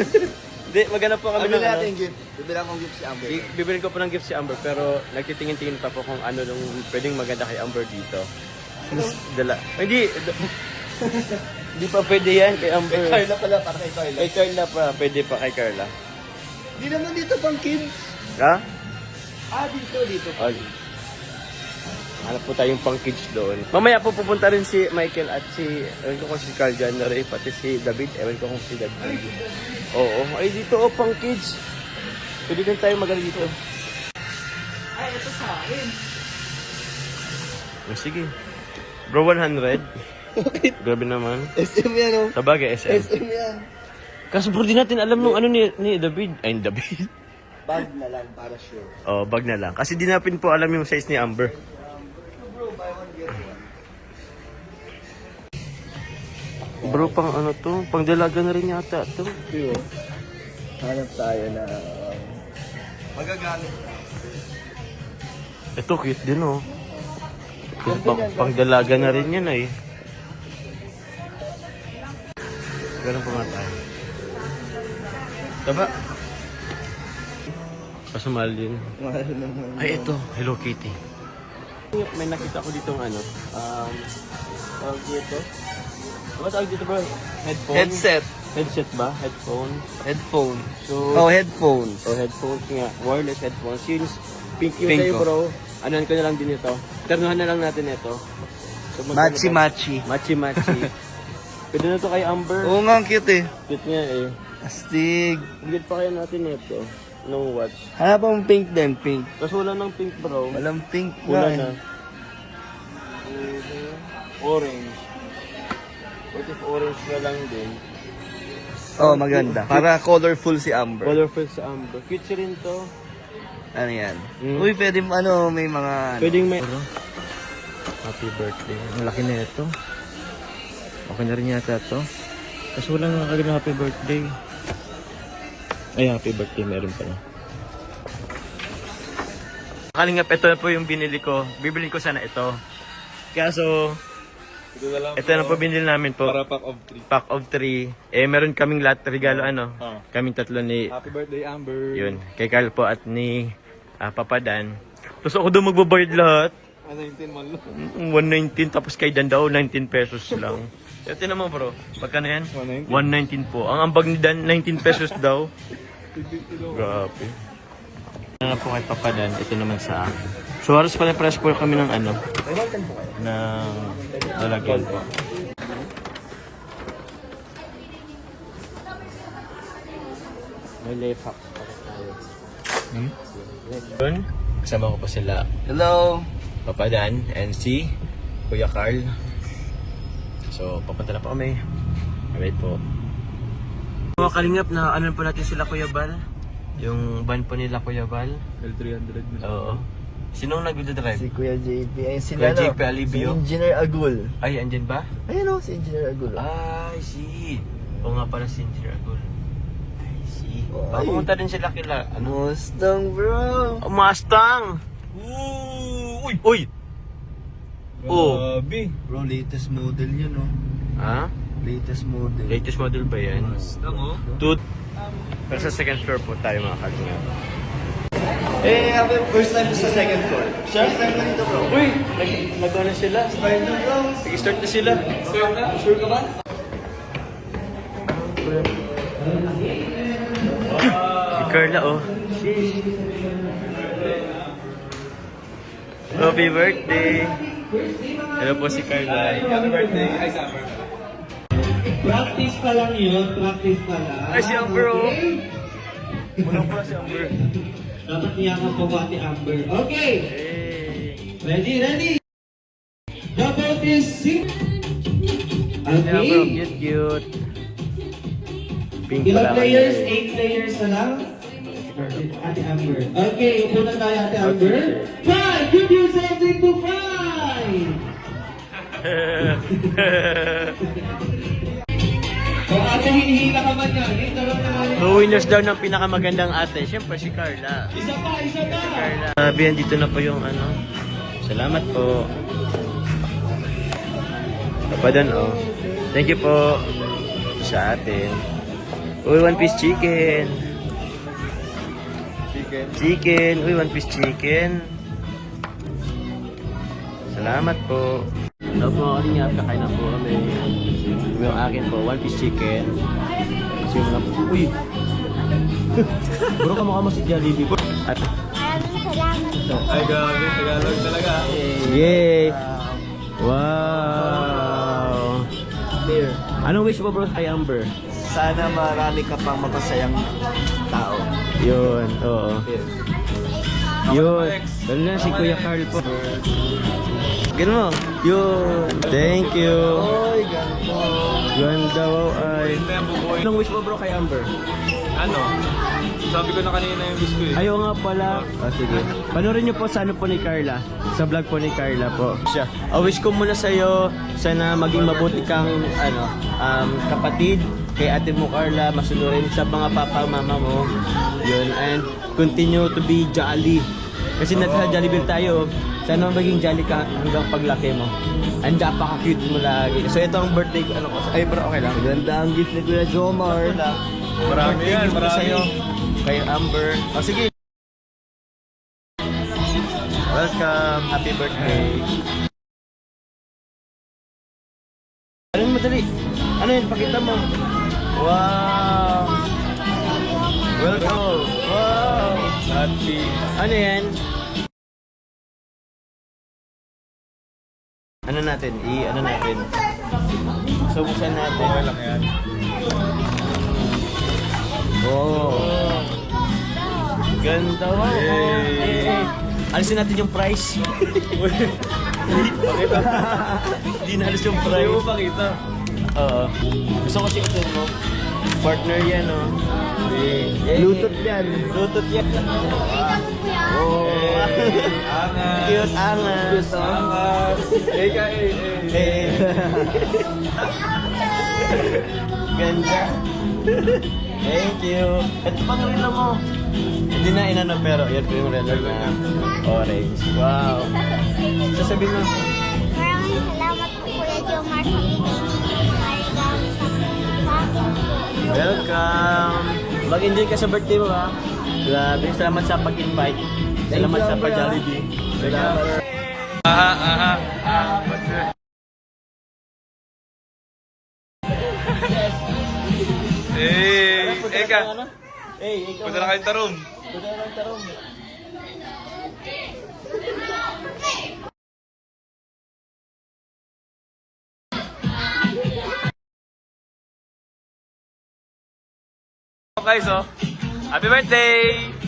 Hindi, maghanap po kami Bibili ng natin gift. Bibili akong gift si Amber. Bibilin ko po ng gift si Amber, pero nagtitingin-tingin pa po kung ano nung pwedeng maganda kay Amber dito. Dala. Hindi. Hindi pa pwede yan kay Amber. Kay Carla pala, para kay Carla. Kay Carla pa, pwede pa kay Carla. Hindi naman dito pang kids. Ha? Dito. Oh. Hanap po tayong pang kids doon. Mamaya po pupunta rin si Michael at si, ewan ko kung si Carl January, pati si David. Ewan ko kung si David. Oo. Ay, dito pang kids. Pwede din tayo magaling dito. Ay, ito sa akin. Oh, sige. Bro, 100. Grabe naman. SM yan, oh. Sabagay, SM. SM yan. Kaso bro, di natin alam nung ano ni David. Ay, ni David. Bag na lang para sure. Oh, bag na lang. Kasi di natin po alam yung size ni Amber. Bro, buy one get one. Bro, pang ano to? Pang dalaga na rin yata to. Yo. Hanap tayo na magagamit. Ito, cute din oh. Pang dalaga na rin yan eh. Ganun pa nga tayo. Taba. Kaso mahal din. Mahal naman. Ay, ito. Hello Kitty. May nakita ko dito ano. Tawag dito. Ano tawag dito bro? Headphone? Headset. Headset ba? Headphone? Headphone. So, Headphones. headphones nga. Wireless headphones. Since pink yung Pink sa'yo ko. bro, anuhan ko na lang din ito. Ternuhan na lang natin ito. So, Machi-machi. Machi-machi. Pwede na to kay Amber. Oo nga, ang cute eh. Cute nga eh. Astig. Bigyan pa kaya natin ito. No watch. Hanap ang pink din, pink. Kasi wala ng pink bro. Walang pink Wala na. na. Orange. What if orange na lang din? Oh, maganda. Para colorful si Amber. Colorful sa Amber. Cute siya rin to. Ano yan? Mm. Uy, pwede may mga ano. Pwedeng may... Happy birthday. Ang laki na ito. Okay na rin yata ito. Kasi wala nga kagad na happy birthday. Ay, happy birthday. Meron pala. Kalingap, ito na po yung binili ko. Bibili ko sana ito. Kaso, ito na po binili namin po. Para pack of 3. Pack of 3. Eh, meron kaming lahat regalo ano. Kaming tatlo ni... Happy birthday, Amber. Yun. Kay Carl po at ni Papa Dan. Tapos ako daw magbabayad lahat. 19 man lang. 119 tapos kay Dan daw 19 pesos lang. Ito naman bro, pagkano yan? 119. 119 po. Ang ambag ni Dan 19 pesos daw. Grabe. Ano po kay Papa Dan, ito naman sa akin. So halos pala press po kami ng ano, ng lalagyan po. May life hack pa tayo. Yun, kasama ko po sila Hello. Papa Dan and si Kuya Carl. So, papunta na po kami. Alright po. Mga kalingap na ano po natin sila Kuya Bal. Yung van po nila Kuya Bal. L300 na. Oo. Sinong nag-drive? Si Kuya JP. Ayun si Kuya ano, JP Alibio. Si Engineer Agul. Ay, andyan ba? Ayun o, si Engineer Agul. Ay, si. Oo nga para si Engineer Agul. Ay, si. Ay. Pumunta din sila kila. Ano? Mustang bro. Oh, Mustang! Ooh! Uy! Uy! Oh. Grabe. Bro, latest model yun o. Ha? Latest model. Latest model ba yan? Mustang oh. Pero sa second floor po tayo mga kalingap. Eh, first time sa second floor. First time na dito bro. Uy! Nag-ano sila? Start na bro. Nag-start na sila. Sure ka ba? Si Carla, oh. Happy birthday! Hello po si Carla. Happy birthday. Ay, Summer. Practice pa lang yun, practice pa lang. Ay, si Amber, oh. Wala pala si Amber. Dapat niyakan po ba si Amber? Okay, Hey! ready? Double kiss, sing. Si Amber, oh, Okay. cute. Pink Ilang pala players? kanina, 8 players na lang? Ate Amber. Okay, upo na tayo Ate Amber. 5! Give yourself into 5! O ate, hinihila ka man yan. Ito lang naman yun. So, winners daw ng pinakamagandang ate. Siyempre, si Carla. Isa pa, isa pa! Carla. Sabi, dito na po yung ano. Salamat po. Papa Dan, oh. Thank you po sa atin. Uy, one piece chicken. Chicken. Chicken. Uy, one piece chicken. Salamat po. Hello po, Kalingap. Kakain na po kami. Yung akin po, one piece chicken. Kasi yung mga po. Uy! Bro, kamukha mo si Jollibee. At, Maraming salamat. Ay, grabe. Tagalog talaga. yay! Wow! Beer. Anong wish mo bro kay Amber? Sana marami ka pang mapasayang tao. Yun, oo. Beer. Yun. Lalo na si Kuya Carl po. Ganun mo. Yun. Thank you. Oy, ganito. Ganda wow ay. Ito yung bubuhay. Anong wish mo bro kay Amber? Ano? Sabi ko na kanina yung wish ko eh. Ayaw nga pala. Sige. Panoorin niyo po sa ano po ni Carla. Sa vlog po ni Carla po. Siya. Wish ko muna sa'yo. Sana maging mabuti kang kapatid. Kay ate mo Carla. Masunurin sa mga papa mama mo. Yun. And continue to be jolly. Kasi nasa Jollibee tayo. Sana maging jolly ka hanggang paglaki mo. And napaka-cute mo lagi. So ito ang birthday ko. Ano ko? Ay bro, okay lang. Ganda ang gift ni Kuya Jomar. Marami yan, Gift ko marami. sa'yo. Kay Amber. O sige. Welcome. Happy birthday. Ano yun madali? Ano yun? Pakita mo. Wow. Welcome. Wow. Happy. Ano yan? Ano natin? Ano natin? So, buksan natin. Okay lang yan. Oh. Ganda wow. Yay. Alisin natin yung price. Pakita. Hindi na alis yung Hindi mo price. pakita. Oo. Gusto ko sikutin mo. Partner yan, oh. Bluetooth yan. Bluetooth yan. Oh. Angas. Cute, angas. Angas. Eh ka, Eh. Ganda. Thank you. Ito pang relo mo. Hindi na inano pero yan po yung relo na orange. Wow. Sasabihin mo. Maraming salamat po Kuya Jomar sa regalo sa akin po. Welcome. Mag-enjoy ka sa birthday mo ha. Grabe. Salamat sa pag-invite. Salamat sa pa-Jollibee. Salamat. Eka. Hey, ikaw. Punta na kayong tarong. Punta na ng tarong. Guys, oh. Happy birthday!